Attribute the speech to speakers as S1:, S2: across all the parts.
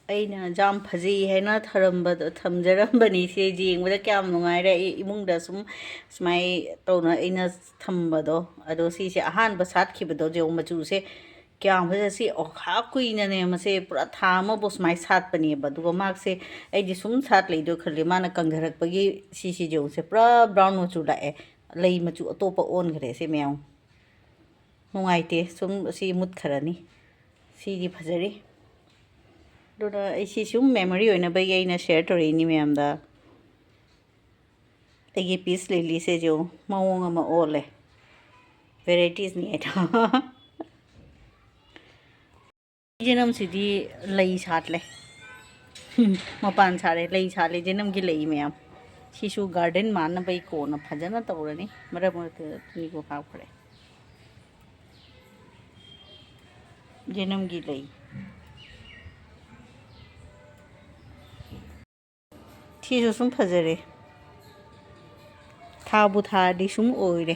S1: ꯑꯩꯅ ꯌꯥꯝ ꯐꯖꯩ ꯍꯥꯏꯅ ꯊꯝꯖꯔꯝꯕꯅꯤ ꯁꯤ ꯌꯦꯡꯕꯗ ꯀꯌꯥꯝ ꯅꯨꯡꯉꯥꯏꯔꯦ ꯑꯩ ꯏꯃꯨꯡꯗ ꯁꯨꯃꯥꯏ ꯇꯧꯅ ꯑꯩꯅ ꯊꯝꯕꯗꯣ ꯑꯗꯣ ꯁꯤꯁꯦ ꯑꯍꯥꯟꯕ ꯁꯥꯠꯈꯤꯕꯗꯣ ꯌꯦꯡꯉꯨ ꯃꯆꯨꯁꯦ ꯀꯌꯥꯝ ꯐꯖꯩ ꯁꯤ ꯑꯣꯈꯥ ꯀꯨꯏꯅꯅꯦ ꯃꯁꯦ ꯄꯨꯔꯥ ꯊꯥ ꯑꯃꯕꯨ ꯁꯨꯃꯥꯏꯅ ꯁꯥꯠꯄꯅꯦꯕ ꯑꯗꯨꯒ ꯃꯥꯁꯦ ꯑꯩꯗꯤ ꯁꯨꯝ ꯁꯥꯠ ꯂꯩꯗꯣ ꯈꯜꯂꯤ ꯃꯥꯅ ꯀꯪꯊꯔꯛꯄꯒꯤ ꯁꯤꯁꯤ ꯌꯦꯡꯉꯨꯁꯦ ꯄꯨꯔꯥ ꯕ꯭ꯔꯥꯎꯟ ꯃꯆꯨ ꯂꯥꯛꯑꯦ ꯂꯩ ꯃꯆꯨ ꯑꯇꯣꯞꯄ ꯑꯣꯟꯈ꯭ꯔꯦ ꯁꯤ ꯃꯌꯥꯝ ꯅꯨꯡꯉꯥꯏꯇꯦ ꯁꯨꯝ ꯁꯤ ꯃꯨꯠꯈꯔꯅꯤ ꯁꯤꯗꯤ ꯐꯖꯔꯤ ꯑꯗꯨꯅ ꯑꯩ ꯁꯤ ꯁꯨꯝ ꯃꯦꯃꯣꯔꯤ ꯑꯣꯏꯅꯕꯒꯤ ꯑꯩꯅ ꯁꯦꯌꯔ ꯇꯧꯔꯛꯏꯅꯤ ꯃꯌꯥꯝꯗ ꯑꯩꯒꯤ ꯄꯤꯁ ꯂꯤꯂꯤꯁꯦ ꯌꯦꯡꯉꯨ ꯃꯑꯣꯡ ꯑꯃ ꯑꯣꯜꯂꯦ ꯚꯦꯔꯥꯏꯇꯤꯁꯅꯤ ꯍꯥꯏꯗꯣ ꯖꯦꯅꯝꯁꯤꯗꯤ ꯂꯩ ꯁꯥꯠꯂꯦ ꯃꯄꯥꯟ ꯁꯥꯔꯦ ꯂꯩ ꯁꯥꯠꯂꯦ ꯖꯦꯅꯝꯒꯤ ꯂꯩ ꯃꯌꯥꯝ ꯁꯤꯁꯨ ꯒꯥꯔꯗꯦꯟ ꯃꯥꯟꯅꯕꯩ ꯀꯣꯟꯅ ꯐꯖꯅ ꯇꯧꯔꯅꯤ ꯃꯔꯛ ꯃꯔꯛꯇ ꯇꯨꯅꯤꯀꯣ ꯍꯥꯞꯈ꯭ꯔꯦ ꯖꯦꯅꯝꯒꯤ ꯂꯩ ꯁꯤꯁꯨ ꯁꯨꯝ ꯐꯖꯔꯦ ꯊꯥꯕꯨ ꯊꯥꯔꯗꯤ ꯁꯨꯝ ꯑꯣꯏꯔꯦ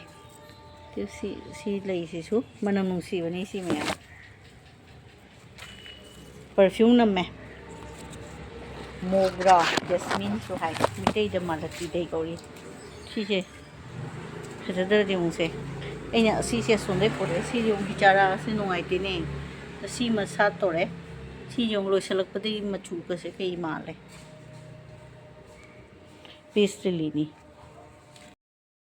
S1: ꯁꯤ ꯂꯩꯁꯤꯁꯨ ꯃꯅꯝ ꯅꯨꯡꯁꯤꯕꯅꯤ ꯁꯤ ꯃꯌꯥꯝ ꯄꯔꯐ꯭ꯌꯨꯝ ꯅꯝꯃꯦ ꯃꯣꯒ꯭ꯔꯥ ꯖꯁꯃꯤꯟꯁꯨ ꯍꯥꯏ ꯃꯩꯇꯩꯗ ꯃꯥꯂꯇꯤꯗꯩ ꯀꯧꯏ ꯁꯤꯁꯦ ꯐꯖꯗ꯭ꯔꯗꯤ ꯑꯃꯨꯛꯁꯦ ꯑꯩꯅ ꯑꯁꯤꯁꯦ ꯑꯁꯣꯝꯗꯩ ꯄꯨꯔꯛꯑꯦ ꯁꯤ ꯌꯣꯡꯒꯤ ꯆꯥꯔꯥꯁꯦ ꯅꯨꯡꯉꯥꯏꯇꯦꯅꯦ ꯑꯁꯤ ꯁꯥꯠꯇꯧꯔꯦ ꯁꯤ ꯌꯣꯡ ꯂꯣꯏꯁꯤꯜꯂꯛꯄꯗꯒꯤ ꯃꯆꯨꯒꯁꯦ ꯀꯩ ꯃꯥꯜꯂꯦ ꯄꯤꯁ ꯂꯤꯂꯤꯅꯤ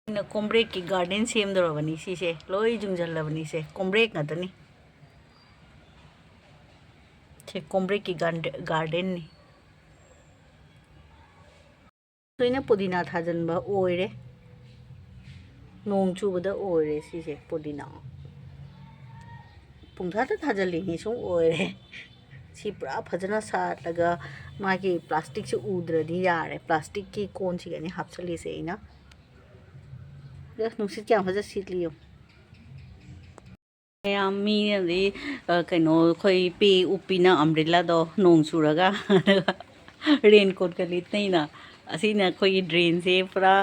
S1: ꯑꯩꯅ ꯀꯣꯝꯕ꯭ꯔꯦꯛꯀꯤ ꯒꯥꯔꯗꯦꯟ ꯁꯦꯝꯗꯧꯔꯕꯅꯤ ꯁꯤꯁꯦ ꯂꯣꯏ ꯌꯨꯡꯁꯤꯜꯂꯕꯅꯤ ꯁꯦ ꯀꯣꯝꯕ꯭ꯔꯦꯛ ꯉꯥꯛꯇꯅꯤ ꯁꯦ ꯀꯣꯝꯕ꯭ꯔꯦꯛꯀꯤ ꯒꯥꯔꯗꯦꯟꯅꯤ ꯂꯣꯏꯅ ꯄꯨꯗꯤꯅꯥ ꯊꯥꯖꯤꯟꯕ ꯑꯣꯏꯔꯦ ꯅꯣꯡ ꯆꯨꯕꯗ ꯑꯣꯏꯔꯦ ꯁꯤꯁꯦ ꯄꯨꯗꯤꯅꯥ ꯄꯨꯡꯊꯥꯗ ꯊꯥꯖꯤꯜꯂꯤꯅꯤ ꯁꯨꯝ ꯑꯣꯏꯔꯦ ꯁꯤ ꯄꯨꯔꯥ ꯐꯖꯅ ꯁꯥꯠꯂꯒ ꯃꯥꯒꯤ ꯄ꯭ꯂꯥꯁꯇꯤꯛꯁꯦ ꯎꯗ꯭ꯔꯗꯤ ꯌꯥꯔꯦ ꯄ꯭ꯂꯥꯁꯇꯤꯛꯀꯤ ꯀꯣꯟꯁꯤꯒꯅꯤ ꯍꯥꯞꯆꯜꯂꯤꯁꯦ ꯑꯩꯅ ꯅꯨꯡꯁꯤꯠ ꯀꯌꯥꯝ ꯐꯖꯅ ꯁꯤꯠꯂꯤꯌꯣ ꯃꯌꯥꯝ ꯃꯤꯅꯗꯤ ꯀꯩꯅꯣ ꯑꯩꯈꯣꯏ ꯄꯦ ꯎꯞꯄꯤꯅ ꯑꯝꯕ꯭ꯔꯦꯂꯥꯗꯣ ꯅꯣꯡ ꯆꯨꯔꯒ ꯑꯗꯨꯒ ꯔꯦꯟ ꯀꯣꯠꯀ ꯂꯤꯠꯅꯩꯅ ꯑꯁꯤꯅ ꯑꯩꯈꯣꯏꯒꯤ ꯗ꯭ꯔꯦꯟꯁꯦ ꯄꯨꯔꯥ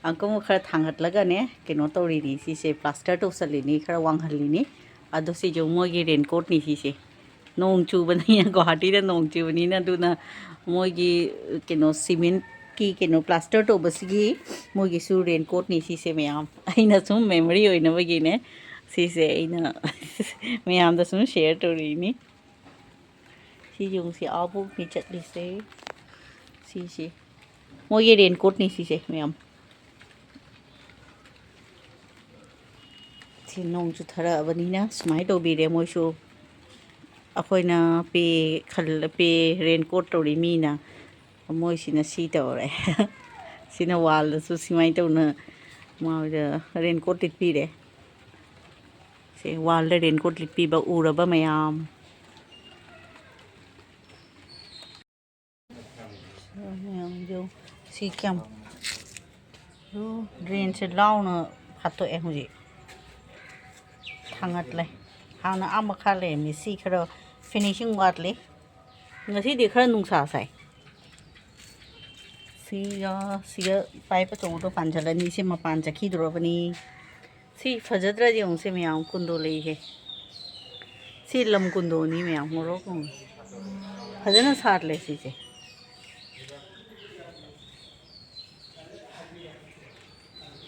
S1: ꯑꯃꯨꯛ ꯈꯔ ꯊꯥꯡꯒꯠꯂꯒꯅꯦ ꯀꯩꯅꯣ ꯇꯧꯔꯤꯅꯤ ꯁꯤꯁꯦ ꯄ꯭ꯂꯥꯁꯇꯔ ꯇꯧꯁꯜꯂꯤꯅꯤ ꯈꯔ ꯋꯥꯡꯍꯜꯂꯤꯅꯤ ꯑꯗꯣ ꯁꯤꯁꯨ ꯃꯣꯏꯒꯤ ꯔꯦꯟ ꯀꯣꯠꯅꯤ ꯁꯤꯁꯦ ꯅꯣꯡ ꯆꯨꯕꯅꯤꯅ ꯒꯨꯋꯥꯍꯥꯇꯤꯗ ꯅꯣꯡ ꯆꯨꯕꯅꯤꯅ ꯑꯗꯨꯅ ꯃꯣꯏꯒꯤ ꯀꯩꯅꯣ ꯁꯤꯃꯦꯟꯠꯀꯤ ꯀꯩꯅꯣ ꯄ꯭ꯂꯥꯁꯇꯔ ꯇꯧꯕꯁꯤꯒꯤ ꯃꯣꯏꯒꯤꯁꯨ ꯔꯦꯟ ꯀꯣꯠꯅꯤ ꯁꯤꯁꯦ ꯃꯌꯥꯝ ꯑꯩꯅ ꯁꯨꯝ ꯃꯦꯃꯣꯔꯤ ꯑꯣꯏꯅꯕꯒꯤꯅꯦ ꯁꯤꯁꯦ ꯑꯩꯅ ꯃꯌꯥꯝꯗ ꯁꯨꯝ ꯁꯦꯌꯔ ꯇꯧꯔꯤꯅꯤ ꯁꯤ ꯌꯣꯡꯁꯤ ꯑꯥꯕꯨꯛꯅꯤ ꯆꯠꯂꯤꯁꯦ ꯁꯤꯁꯦ ꯃꯣꯏꯒꯤ ꯔꯦꯟ ꯀꯣꯠꯅꯤ ꯁꯤꯁꯦ ꯃꯌꯥꯝ ꯁꯤ ꯅꯣꯡ ꯆꯨꯊꯔꯛꯑꯕꯅꯤꯅ ꯁꯨꯃꯥꯏꯅ ꯇꯧꯕꯤꯔꯦ ꯃꯣꯏꯁꯨ ꯑꯩꯈꯣꯏꯅ ꯄꯦ ꯔꯦꯟ ꯀꯣꯠ ꯇꯧꯔꯤ ꯃꯤꯅ ꯃꯣꯏꯁꯤꯅ ꯁꯤ ꯇꯧꯔꯦ ꯁꯤꯅ ꯋꯥꯜꯗꯁꯨ ꯁꯨꯃꯥꯏꯅ ꯇꯧꯅ ꯃꯣꯏꯗ ꯔꯦꯟ ꯀꯣꯠ ꯂꯤꯠꯄꯤꯔꯦ ꯁꯦ ꯋꯥꯜꯗ ꯔꯦꯟ ꯀꯣꯠ ꯂꯤꯠꯄꯤꯕ ꯎꯔꯕ ꯃꯌꯥꯝ ꯁꯤ ꯀꯌꯥꯝ ꯗ꯭ꯔꯦꯟꯁꯦ ꯂꯥꯎꯅ ꯍꯥꯠꯇꯣꯛꯑꯦ ꯍꯧꯖꯤꯛ ꯊꯥꯡꯒꯠꯂꯦ ꯍꯥꯟꯅ ꯃꯈꯥ ꯂꯩꯔꯝꯃꯤ ꯁꯤ ꯈꯔ ꯐꯤꯅꯤꯁꯤꯡ ꯋꯥꯠꯂꯤ ꯉꯁꯤꯗꯤ ꯈꯔ ꯅꯨꯡꯁꯥ ꯁꯥꯏ ꯁꯤꯒ ꯄꯥꯏꯞ ꯑꯆꯧꯕꯗꯣ ꯄꯥꯟꯁꯤꯜꯂꯅꯤ ꯁꯤ ꯃꯄꯥꯟ ꯆꯠꯈꯤꯗꯣꯔꯕꯅꯤ ꯁꯤ ꯐꯖꯗ꯭ꯔꯗꯤ ꯌꯦꯡꯉꯨꯁꯦ ꯃꯌꯥꯝ ꯀꯨꯟꯗꯣ ꯂꯩꯁꯦ ꯁꯤ ꯂꯝ ꯀꯨꯟꯗꯣꯅꯤ ꯃꯌꯥꯝ ꯃꯣꯔꯣꯛ ꯐꯖꯅ ꯁꯥꯠꯂꯦ ꯁꯤꯁꯦ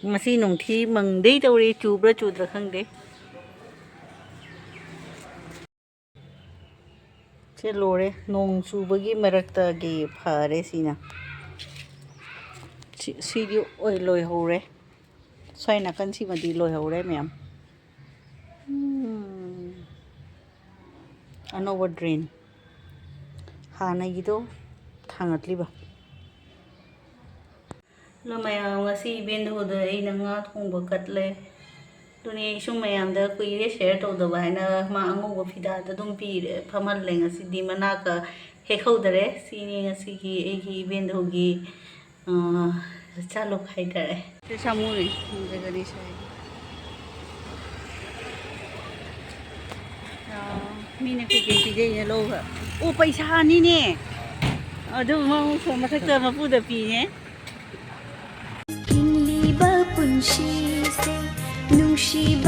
S1: ꯉꯁꯤ ꯅꯨꯡꯊꯤ ꯃꯪꯗꯩ ꯇꯧꯔꯤ ꯆꯨꯕ꯭ꯔꯥ ꯆꯨꯗ꯭ꯔꯥ ꯈꯪꯗꯦ ꯁꯤ ꯂꯣꯏꯔꯦ ꯅꯣꯡ ꯆꯨꯕꯒꯤ ꯃꯔꯛꯇꯒꯤ ꯐꯔꯦ ꯁꯤꯅ ꯁꯤꯗꯤ ꯂꯣꯏꯍꯧꯔꯦ ꯁ꯭ꯋꯥꯏ ꯅꯥꯀꯟꯁꯤꯃꯗꯤ ꯂꯣꯏꯍꯧꯔꯦ ꯃꯌꯥꯝ ꯑꯅꯧꯕ ꯗ꯭ꯔꯦꯟ ꯍꯥꯟꯅꯒꯤꯗꯣ ꯊꯥꯡꯒꯠꯂꯤꯕ ꯑꯗꯣ ꯃꯌꯥꯝ ꯉꯁꯤ ꯏꯚꯦꯟꯗꯨꯗ ꯑꯩꯅ ꯉꯥ ꯊꯣꯡꯕ ꯀꯠꯂꯦ ꯑꯗꯨꯅꯤ ꯑꯩ ꯁꯨꯝ ꯃꯌꯥꯝꯗ ꯀꯨꯏꯔꯦ ꯁꯦꯌꯔ ꯇꯧꯗꯕ ꯍꯥꯏꯅ ꯃꯥ ꯑꯉꯧꯕ ꯐꯤꯗꯥꯗ ꯑꯗꯨꯝ ꯄꯤꯔꯦ ꯐꯝꯍꯜꯂꯦ ꯉꯁꯤꯗꯤ ꯃꯅꯥꯀ ꯍꯦꯛꯍꯧꯗꯔꯦ ꯁꯤꯅꯤ ꯉꯁꯤꯒꯤ ꯑꯩꯒꯤ ꯏꯚꯦꯟꯗꯨꯒꯤ ꯆꯥꯂꯨꯛ ꯍꯥꯏꯇꯥꯔꯦ ꯁꯤ ꯁꯥꯃꯨꯅꯤ ꯖꯒꯅꯤ ꯁꯥꯏ ꯃꯤꯅ ꯀꯩꯀꯩ ꯄꯤꯖꯩꯅ ꯂꯧꯕ ꯑꯣ ꯄꯩꯁꯥꯅꯤꯅꯦ ꯑꯗꯨ ꯃꯊꯛꯇ ꯃꯄꯨꯗ ꯄꯤꯅꯦ ꯄꯨꯟꯁꯤꯁꯦ ꯅꯨꯡꯁꯤꯕ